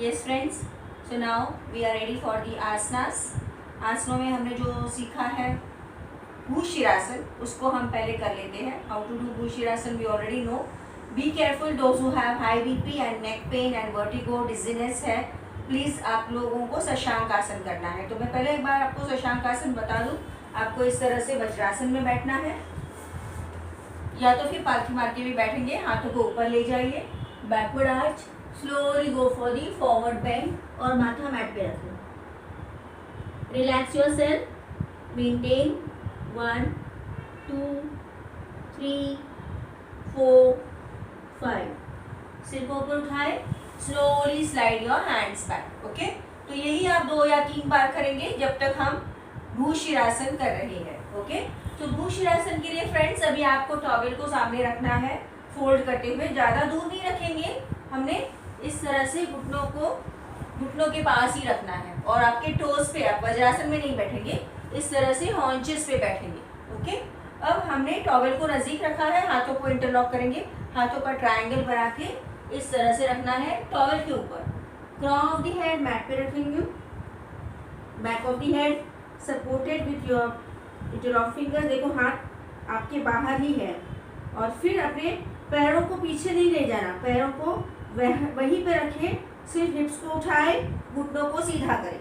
Yes friends, so now we are ready for the asanas. आसनों में हमने जो सीखा है भूशिरासन, उसको हम पहले कर लेते हैं। How to do bhushirasana we already know. Be careful those who have high BP and neck pain and vertigo dizziness है, प्लीज़ आप लोगों को शशांक आसन करना है। तो मैं पहले एक बार आपको शशांक आसन बता दूं। आपको इस तरह से वज्रासन में बैठना है, या तो फिर पालथी मार के भी बैठेंगे। हाथों को ऊपर ले जाइए, backward arch, slowly go for the forward bend और माथा मैट पे रखें। Relax yourself, maintain 1 2 3 4 5। सिर को ऊपर उठाए, slowly slide your hands back. Okay, तो यही आप 2 या 3 बार करेंगे जब तक हम भूशिरासन कर रहे हैं। ओके, तो भूशिरासन के लिए फ्रेंड्स अभी आपको टॉवेल को सामने रखना है, फोल्ड करते हुए। ज़्यादा दूर नहीं रखेंगे, हमने इस तरह से घुटनों के पास ही रखना है। और आपके टोस पे, आप वज्रासन में नहीं बैठेंगे, इस तरह से हॉन्चेस पे बैठेंगे। ओके, अब हमने टॉवेल को नज़दीक रखा है, हाथों को इंटरलॉक करेंगे। हाथों का ट्रायंगल बना के इस तरह से रखना है टॉवेल के ऊपर। Crown of the head mat पे रखेंगे, back of the head supported with your interlock finger. देखो हाथ आपके बाहर ही है। और फिर अपने पैरों को पीछे नहीं ले जाना, पैरों को वहीं पे रखें। सिर्फ हिप्स को उठाए, घुटनों को सीधा करें।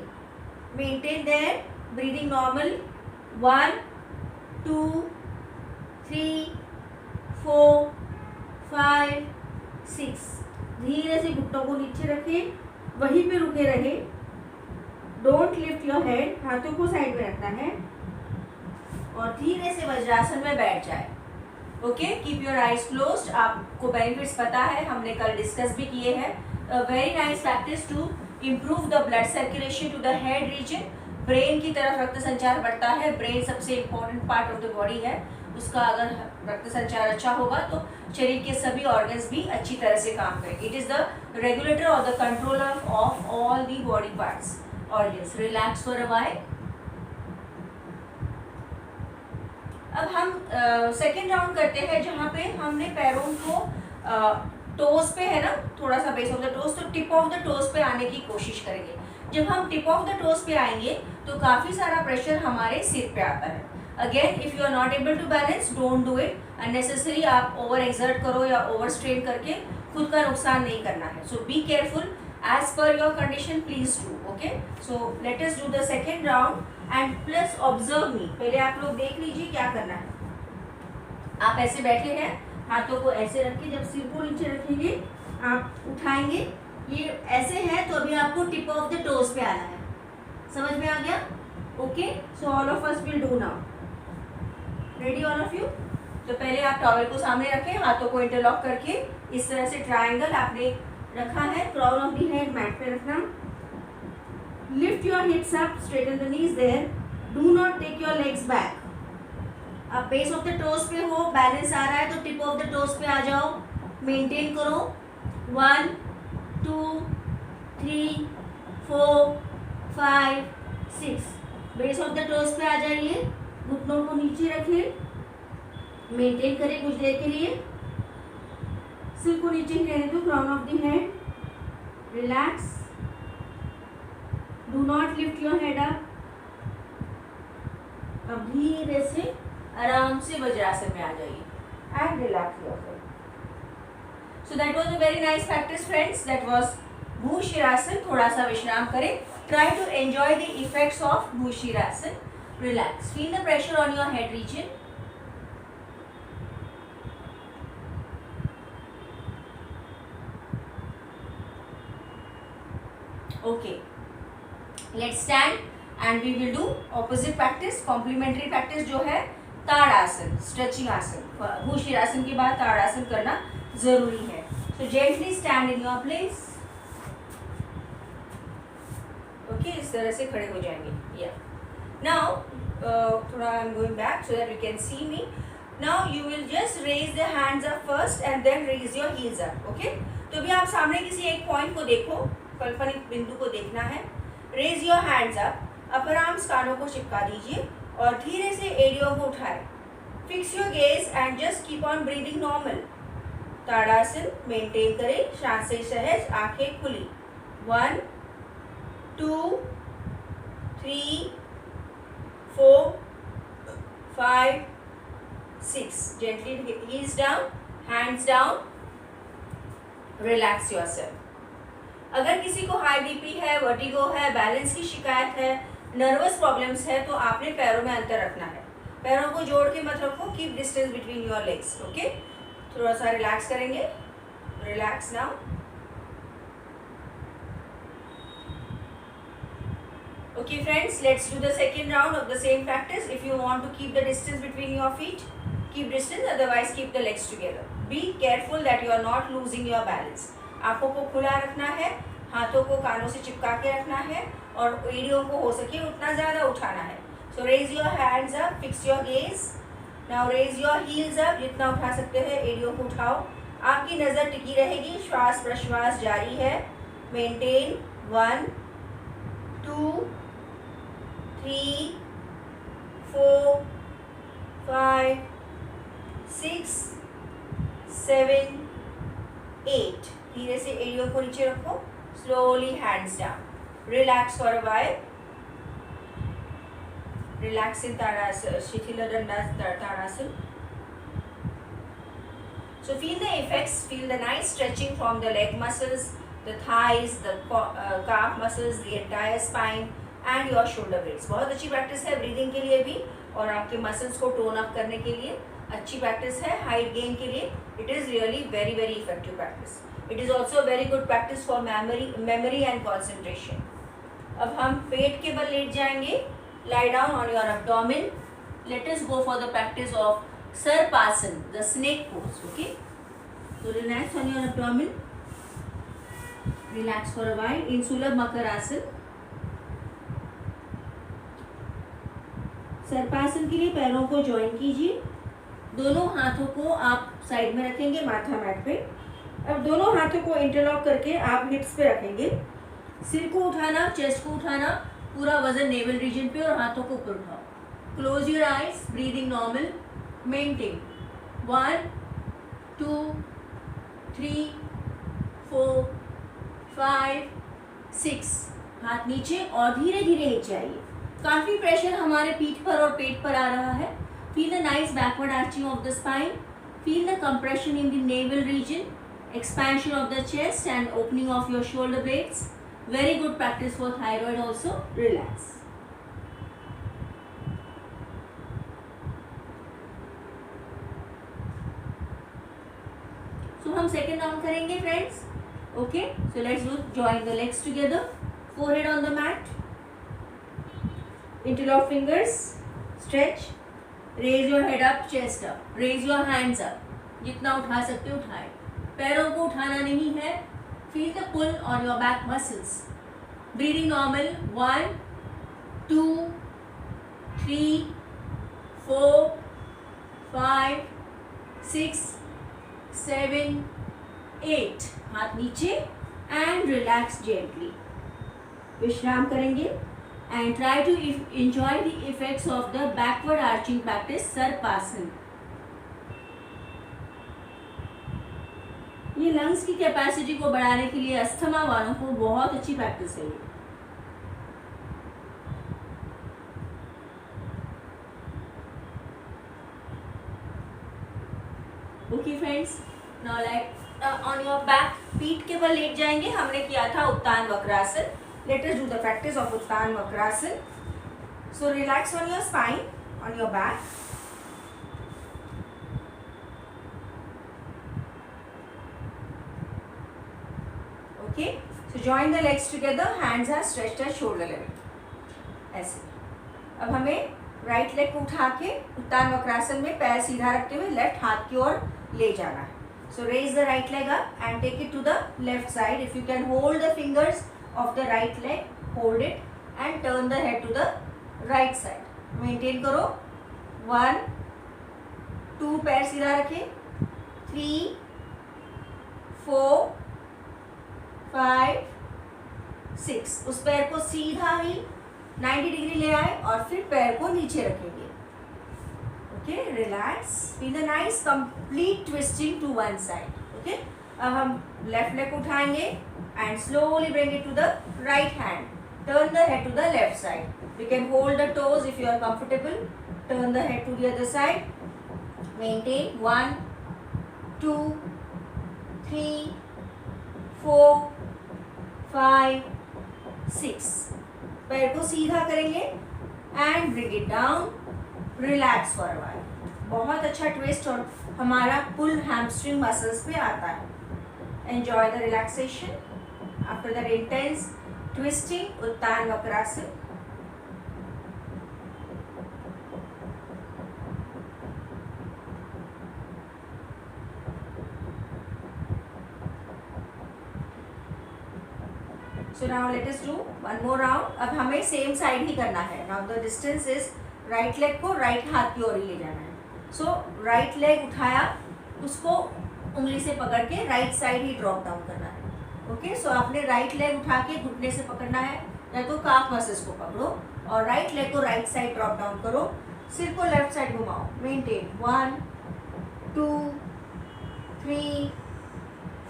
Maintain their, breathing normal. 1 2 3 4 5 6। धीरे से घुटनों को नीचे रखें, वहीं पे रुके रहे। डोंट लिफ्ट योर हेड, हाथों को साइड में रखना है और धीरे से वज्रासन में बैठ जाए। Okay, keep your eyes closed. आपको बेनिफिट्स पता है, हमने कल डिस्कस भी किए हैं। Very nice practice to improve the blood circulation to the head region. Brain की तरफ रक्त संचार बढ़ता है। ब्रेन सबसे important part of the body है, उसका अगर रक्त संचार अच्छा होगा तो शरीर के सभी ऑर्गन्स भी अच्छी तरह से काम करेंगे। इट इज़ द रेगुलेटर और the controller of all the body parts organs. Relax for a while. अब हम सेकेंड राउंड करते हैं, जहाँ पे हमने पैरों को टोस पे है ना, थोड़ा सा बेस ऑफ द टोस, तो टिप ऑफ द टोस पे आने की कोशिश करेंगे। जब हम टिप ऑफ द टोस पे आएंगे तो काफ़ी सारा प्रेशर हमारे सिर पे आता है। Again if you are not able to balance, don't do it unnecessary. आप ओवर एक्सर्ट करो या ओवर स्ट्रेन करके खुद का नुकसान नहीं करना है। So be careful as per your condition, please do. Okay, so let us do the second round and plus observe me. पहले आप लोग देख लीजिए क्या करना है। आप ऐसे बैठे हैं, हाथों को ऐसे रख के, जब सिर को नीचे रखेंगे आप उठाएंगे, ये ऐसे है, तो अभी आपको टिप ऑफ द टोज पे आना है। समझ में आ गया? Okay, so all of us will do now. Ready all of you? तो पहले आप टॉवेल को सामने रखें, हाथों को इंटरलॉक करके इस तरह से ट्रायंगल आपने रखा है। Crown of the head mat पे रखना। Lift your hips up, straighten the knees there. Do not take your legs back. आप बेस ऑफ द टोस पे हो, बैलेंस आ रहा है तो टिप ऑफ द टोस पे आ जाओ। मेंटेन करो। 1 2 3 4 5 6। बेस ऑफ द टोस पे आ जाइए, घुटनों को नीचे रखें, मेंटेन करें कुछ देर के लिए। सिर को नीचे ही रहने दो, crown of the head. Relax, do not lift your head up. अब धीरे से आराम से वज्रासन में आ जाइए and relax yourself. So that was a very nice practice friends, that was bhushirasana. थोड़ा सा विश्राम करें, try to enjoy the effects of bhushirasana. Relax, feel the pressure on your head region. Okay, let's stand and we will do opposite practice, complementary practice जो है ताड़ासन, stretching आसन। भूशिरासन के बाद ताड़ासन करना जरूरी है। So gently stand in your place. Okay, इस तरह से खड़े हो जाएंगे। Yeah. Now थोड़ा I'm going back so that you can see me. Now you will just raise the hands up first and then raise your heels up. Okay? तो भी आप सामने किसी एक पॉइंट को देखो, काल्पनिक बिंदु को देखना है। Raise your hands up, upper arms कानों को चिपका दीजिए और धीरे से एड़ियों को उठाए। Fix your gauge and just keep on breathing normal. Tadasana maintain करें, सांसें सहज, आंखें खुली। 1 2 3 4 5 6. Gently heels down, hands down. Relax yourself. अगर किसी को हाई बीपी है, वर्टिगो है, बैलेंस की शिकायत है, नर्वस प्रॉब्लम्स है, तो आपने पैरों में अंतर रखना है। पैरों को जोड़ के मत रखो, keep distance between your legs. Okay, थोड़ा सा रिलैक्स करेंगे। Relax now. Okay friends, let's do the second round of the same practice. If you want to keep the distance between your feet, keep distance, otherwise keep the legs together. Be careful that you are not losing your balance. आंखों को खुला रखना है, हाथों को कानों से चिपका के रखना है और एड़ियों को हो सके उतना ज़्यादा उठाना है। So raise your hands up, fix your gaze. Now raise your heels up, जितना उठा सकते हैं एड़ियों को उठाओ। आपकी नज़र टिकी रहेगी, श्वास प्रश्वास जारी है। Maintain 1 2 3 4 5 6 7 8. धीरे से एड़ियों को नीचे रखो। Slowly hands down. Relax for a while. Relax in tadasana, शिथिल tadasana. So feel the effects, feel the nice stretching from the leg muscles, the thighs, the calf muscles, the entire spine and your shoulder blades. बहुत अच्छी practice है breathing के लिए भी और आपके muscles को टोन अप करने के लिए अच्छी प्रैक्टिस है। हाइट गेन के लिए it is really very very effective practice. It is also very good practice for memory and concentration. अब हम पेट के बल लेट जाएंगे। Lie down on your abdomen. Let us go for the practice of sarpasana, the snake pose. Okay, so relax on your abdomen, relax for a while in Sulabh Makarasan. सर्पासन के लिए पैरों को ज्वाइन कीजिए। दोनों हाथों को आप साइड में रखेंगे माथा मैट पे। अब दोनों हाथों को इंटरलॉक करके आप हिप्स पे रखेंगे। सिर को उठाना, चेस्ट को उठाना, पूरा वजन नेवल रीजन पे और हाथों को ऊपर उठाओ। Close your eyes, breathing normal. Maintain 1 2 3 4 5 6. हाथ नीचे और धीरे धीरे नीचे आइए। काफ़ी प्रेशर हमारे पीठ पर और पेट पर आ रहा है। Feel the nice backward arching of the spine. Feel the compression in the navel region, expansion of the chest and opening of your shoulder blades. Very good practice for thyroid also. Relax. तो हम second round करेंगे friends. Okay, so let's do join the legs together. Forehead on the mat, interlock fingers, stretch, raise your head up, chest up, raise your hands up. जितना उठा सकते उठाएं। पैरों को उठाना नहीं है। Feel the pull on your back muscles. Breathing normal. 1 2 3 4 5 6 7 8. हाथ नीचे एंड रिलैक्स जेंटली। विश्राम करेंगे and try to enjoy the effects of the backward arching practice sarpasana. ये लंग्स की कैपेसिटी को बढ़ाने के लिए अस्थमा वालों को बहुत अच्छी प्रैक्टिस है ये। Okay friends, now like on your back, पीठ के बल लेट जाएंगे। हमने किया था uttana vakrasana. Let us do the practice of uttana vakrasana. So relax on your spine, on your back. Okay, so join the legs together, hands are stretched at shoulder level. ऐसे। अब हमें राइट लेग को उठा के उत्तान वक्रासन में पैर सीधा रखते हुए लेफ्ट हाथ की ओर ले जाना है। So raise the right leg up and take it to the left side. If you can hold the fingers of the right leg, hold it and turn the head to the right side. Maintain करो। 1 2 पैर सीधा रखें। 3 4 5 6. उस पैर को सीधा ही 90 degree ले आए और फिर पैर को नीचे रखेंगे। Okay, relax. Feel the nice complete twisting to one side. Okay, अब हम लेफ्ट लेग उठाएंगे and slowly bring it to the right hand. Turn the head to the left side. You can hold the toes if you are comfortable. Turn the head to the other side. Maintain. 1, 2, 3, 4, 5, 6. पैर को सीधा करेंगे and bring it down. Relax for a while. बहुत अच्छा twist और हमारा पुल hamstring muscles पे आता है. Enjoy the relaxation after that intense twisting. Uttana vakrasana. So now let us do one more round. अब हमें सेम साइड ही करना है. Now the distance is right leg को राइट हाथ की ओर ही ले जाना है. So राइट लेग उठाया, उसको उंगली से पकड़ के राइट साइड ही ड्रॉप डाउन करना है. ओके, सो आपने राइट लेग उठा के घुटने से पकड़ना है, या तो काफ मसल्स को पकड़ो और राइट लेग को राइट साइड ड्रॉप डाउन करो. सिर को लेफ्ट साइड घुमाओ. मेंटेन. 1, 2, 3,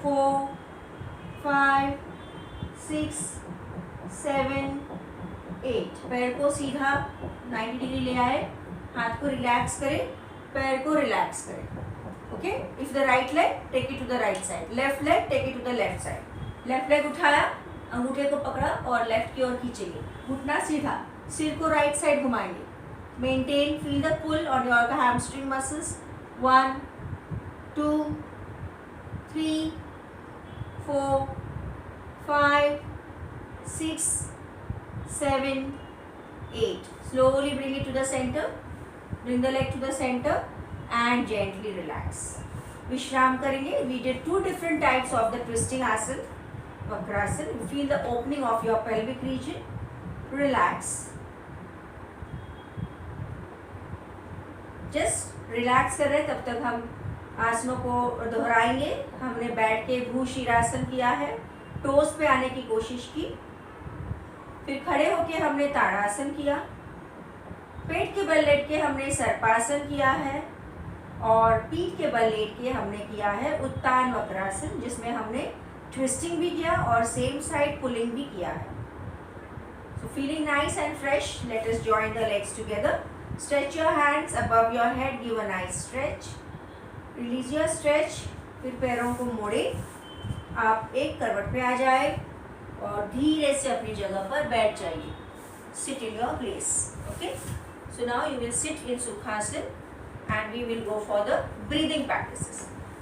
4, 5, 6, 7, 8. पैर को सीधा 90 डिग्री ले आए. हाथ को रिलैक्स करें, पैर को रिलैक्स करें. Okay, if the right leg take it to the right side. Left leg take it to the left side. Left leg उठाया, अंगूठे को पकड़ा और लेफ्ट की ओर खींचेंगे. घुटना सीधा. सिर को राइट साइड घुमाएंगे. Maintain. Feel the pull on your hamstring muscles. 1, 2, 3, 4, 5, 6, 7, 8. Slowly bring it to the center. Bring the leg to the center and gently relax. विश्राम करेंगे. We did 2 different types of the twisting asan, vakrasan. You feel the opening of your pelvic region. Relax. Just relax कर रहे हैं, तब तक हम आसनों को दोहराएंगे. हमने बैठ के भूशिरासन किया है, टोस पे आने की कोशिश की. फिर खड़े होके हमने ताड़ासन किया. पेट के बल लेट के हमने सर्पासन किया है और पीठ के बल लेट के हमने किया है उत्तान वक्रासन, जिसमें हमने ट्विस्टिंग भी किया और सेम साइड पुलिंग भी किया है. So feeling nice and fresh, let us join the legs together. Stretch your hands above your head. Give a nice stretch. Release your stretch. फिर पैरों को मोड़े. आप एक करवट पे आ जाए और धीरे से अपनी जगह पर बैठ जाइए. Sit in your place. Okay, so now you will sit in sukhasana and we will go for the breathing practices.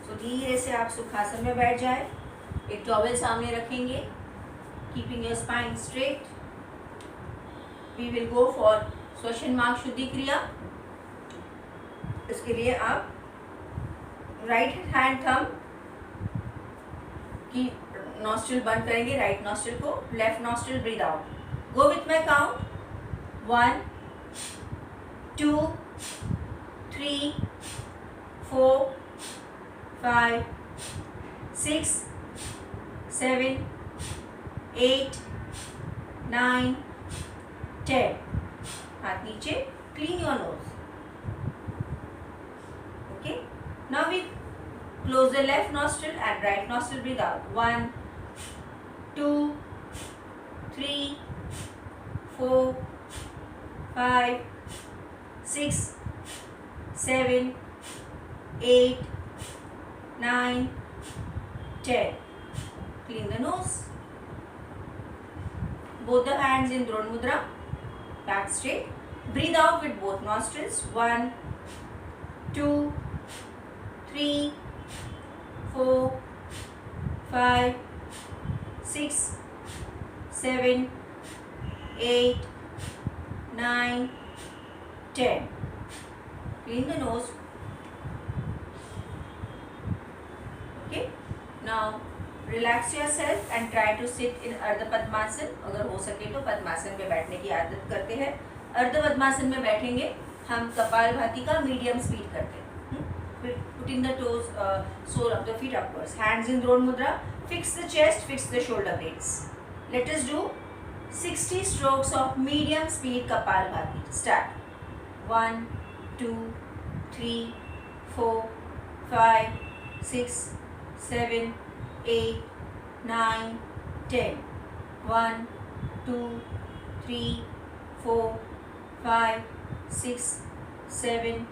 So धीरे से आप सुखासन में बैठ जाए. एक टॉवेल सामने रखेंगे, keeping your spine straight. We will go for श्वसन मार्ग शुद्धि क्रिया. इसके लिए आप राइट हैंड थंब की नॉस्ट्रिल बंद करेंगे, राइट नॉस्ट्रिल को. Left nostril breathe out. Go with my count. 1, 2, 3, 4, 5, 6, 7, 8, 9, 10. हाथ नीचे. Clean your nose. Okay, now we close the left nostril and right nostril. Breathe out. 1, 2, 3, 4, 5, 6, 7, 8, 9, 10. Clean the nose. Both the hands in Drona Mudra. Back straight. Breathe out with both nostrils. 1, 2, 3, 4, 5, 6, 7, 8, 9, 10. Clean the nose. Okay. Now relax yourself and try to sit in Ardha Padmasan. अगर हो सके तो पद्मासन में बैठने की आदत करते हैं. अर्ध पद्मासन में बैठेंगे हम कपालभाति का मीडियम स्पीड करते हैं. Putting the toes, sole of the feet upwards. Hands in Drona Mudra. Fix the chest, fix the shoulder blades. Let us do 60 strokes of medium speed Kapalbhati. Start. 1, 2, 3, 4, 5, 6, 7, 8, 9, 10. 1, 2, 3, 4, 5, 6, 7,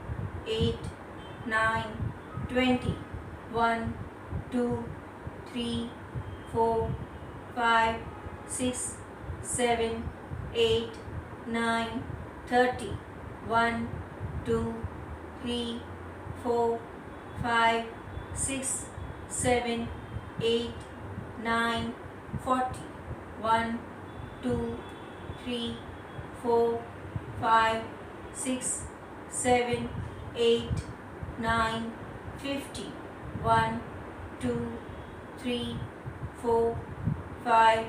8, 9, 20. 1, 2, 3, 4, 5, 6, 7, 8, 9, 30. 1, 2, 3, 4, 5, 6, 7, 8, 9, 40. 1, 2, 3, 4, 5, 6, 7, 8, 9, 50. 1, 2, 3, 4, 5,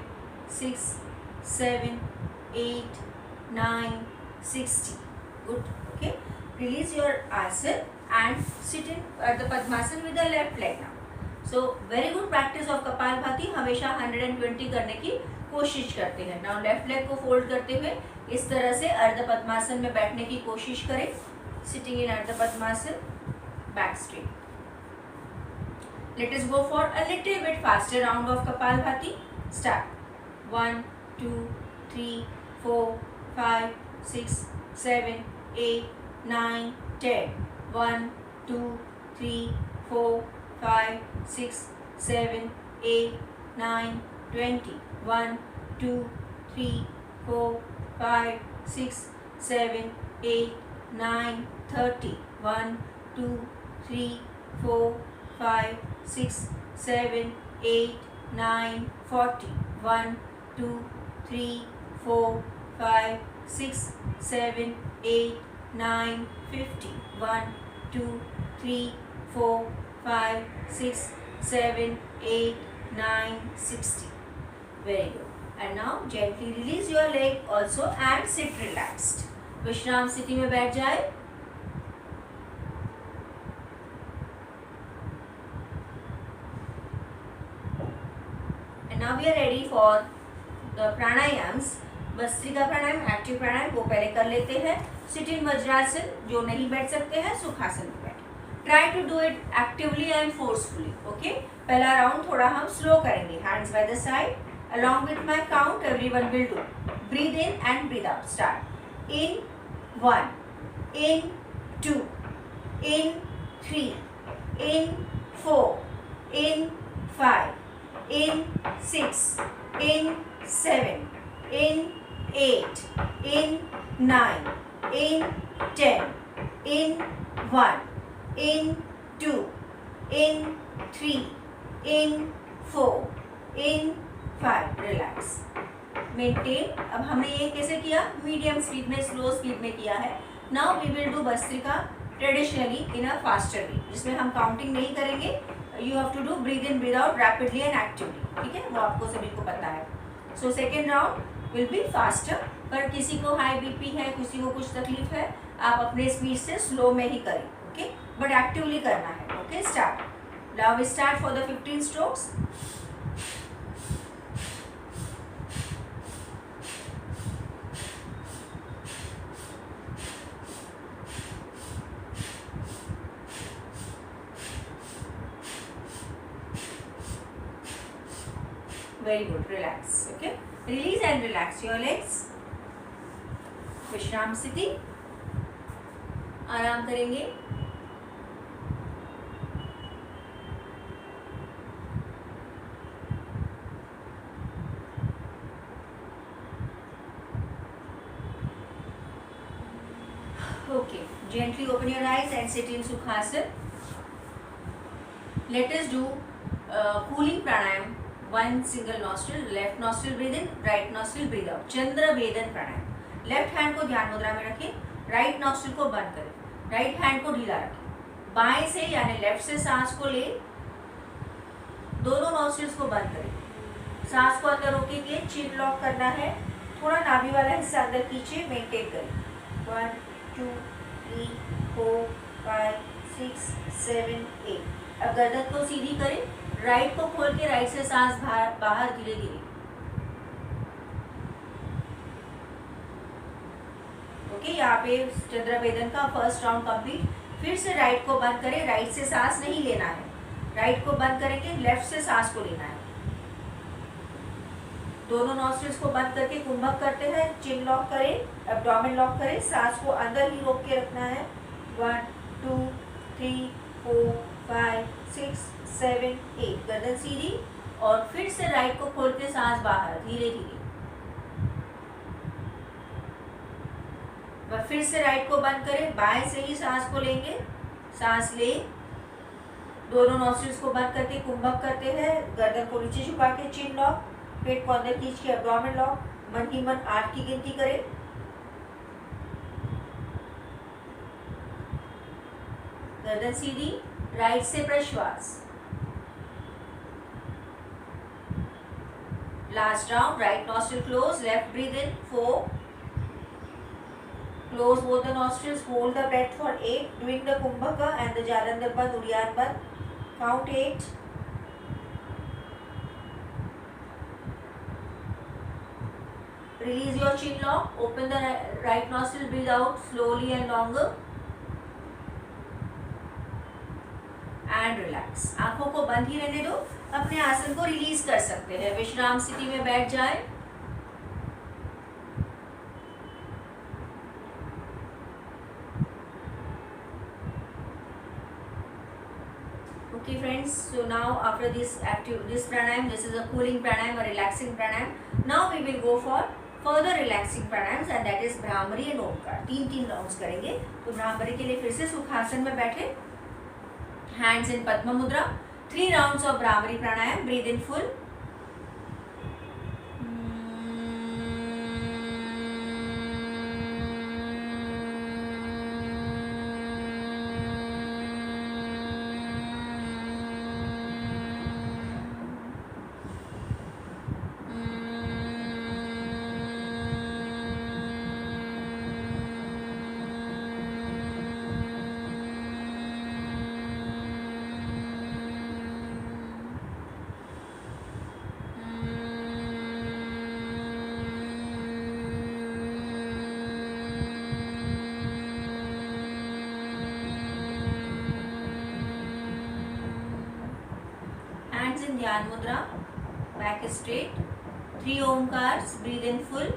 6, 7, 8, 9, 60. Good. Okay. Release your asana and sit in the Padmasana with the left leg now. So very good practice of kapalbhati. हमेशा 120 करने की कोशिश करते हैं. Now left leg को fold करते हुए इस तरह से अर्ध पद्मासन में बैठने की कोशिश करें. Sitting in अर्ध पद्मासन, back straight. Let us go for a little bit faster round of Kapalbhati. Start. 1, 2, 3, 4, 5, 6, 7, 8, 9, 10. 1, 2, 3, 4, 5, 6, 7, 8, 9, 20. 1, 2, 3, 4, 5, 6, 7, 8, 9, 30. 1, 2, 3, 4, 5, 6, 7, 8, 9, 40. 1, 2, 3, 4, 5, 6, 7, 8, 9, 50. 1, 2, 3, 4, 5, 6, 7, 8, 9, 60. Very good. And now gently release your leg also and sit relaxed. विश्राम स्थिति में बैठ जाए. And now we are ready for the pranayams. Bhastrika pranayama, active pranayama वो पहले कर लेते हैं. Sit in vajrasana. जो नहीं बैठ सकते हैं सुखासन में बैठे. Try to do it actively and forcefully. Okay. पहला राउंड थोड़ा हम स्लो करेंगे. Hands by the side. Along with my count, everyone will do. Breathe in and breathe out. Start. In 1, in 2, in 3, in 4, in 5, in 6, in 7, in 8, in 9, in 10, in 1, in 2, in 3, in 4, in 5. Relax. Maintain. अब हमने ये कैसे किया? Medium speed में, slow speed में किया है. Now we will do bhastrika traditionally in a faster way, जिसमें हम काउंटिंग नहीं करेंगे. You have to do breathe in breathe out rapidly and actively. ठीक है, वो आपको सभी को पता है. So second round will be faster. पर किसी को हाई बीपी है, किसी को कुछ तकलीफ है, आप अपने स्पीड से स्लो में ही करें. ओके, बट एक्टिवली करना है. Okay, start. Now we start for the 15 strokes. Very good. Relax. Okay. Release and relax your legs. विश्राम स्थिति. आराम करेंगे. Okay. Gently open your eyes and sit in Sukhasana. Let us do cooling pranayam. One single nostril, left nostril breathe in, right nostril breathe out. चंद्र भेदन प्राणायाम. Left hand को ध्यान मुद्रा में रखें, राइट नॉस्ट्रिल को बंद करें, राइट हैंड को ढीला रखें. बाएं से यानी लेफ्ट से सांस को ले, दोनों नॉस्ट्रिल्स को बंद करें. सांस को अंदर रोकेंगे, चिन लॉक करना है. थोड़ा नाभि वाला हिस्सा अंदर खींचे, मेंटेन करें. 1, 2, 3, 4, 5, 6, 7, 8. अब गर्दन को सीधी करें, राइट को खोल के राइट से सांस बाहर धीरे धीरे. ओके, यहाँ पे चंद्र भेदन का फर्स्ट राउंड कंप्लीट. फिर से राइट को बंद करें, राइट से सांस नहीं लेना है. राइट को बंद करेंगे, लेफ्ट से सांस को लेना है। दोनों नॉस्ट्रिल्स को बंद करके कुंभक करते हैं, चिन लॉक करें, एब्डोमेन लॉक करें, सांस को अंदर ही रोक के रखना है। 1 2 3 4 5 6 7 8, गर्दन सीधी, और फिर से राइट को खोल के सांस बाहर, धीरे धीरे। फिर से राइट को बंद करें, बाएं से ही सांस को लेंगे, सांस ले, दोनों नॉस्ट्रिल्स को बंद करके कुंभक करते हैं, गर्दन को नीचे झुका के चिन लॉक, पेट को अंदर खींच के एब्डोमेन लॉक, मन ही मन 8 की गिनती करें। गर्दन सीधी, राइट से प्रश्वास। Last round, right nostril close, left breathe in 4, close both the nostrils, hold the breath for 8, doing the kumbhaka and the jalandhar bandh, udyan bandh, count 8. Release your chin lock, open the right nostril, breathe out slowly and longer and relax. आंखों को बंद ही रहने दो, अपने आसन को release कर सकते हैं, विश्राम स्थिति में बैठ जाए। Okay friends, so now after this pranayam, this is a cooling pranayam, a relaxing pranayam. Now we will go for further relaxing pranayams, and that is bhramari and Omkar. 3 rounds करेंगे। तो भ्रामरी के लिए फिर से सुखासन में बैठे, hands in padma mudra. 3 rounds of bhramari pranayama, breathe in full, in dhyana mudra, back straight, 3 omkars, breathe in full,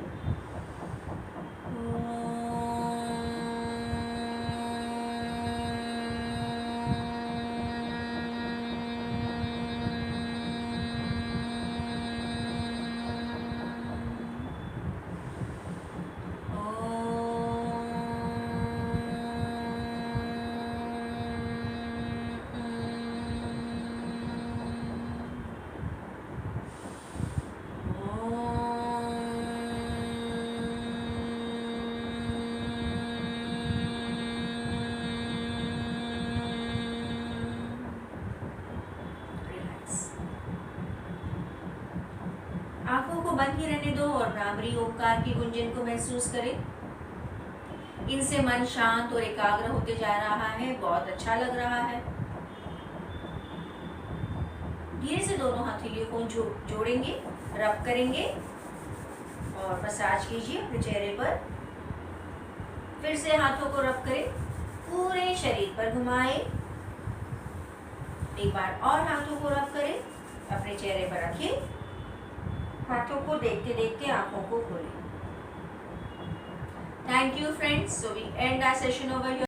आंखों को बंद ही रहने दो और भ्रामरी ओमकार की गुंजन को महसूस करें। इनसे मन शांत और एकाग्र होते जा रहा है, बहुत अच्छा लग रहा है। धीरे से दोनों हथेलियों को जोड़ेंगे, रब करेंगे और मसाज कीजिए अपने चेहरे पर। फिर से हाथों को रब करें, पूरे शरीर पर घुमाएं। एक बार और हाथों को रब करें, अपने चेहरे पर रखिए, हाथों को देखते देखते आंखों को खोलें। Thank you friends. So we end our session over here.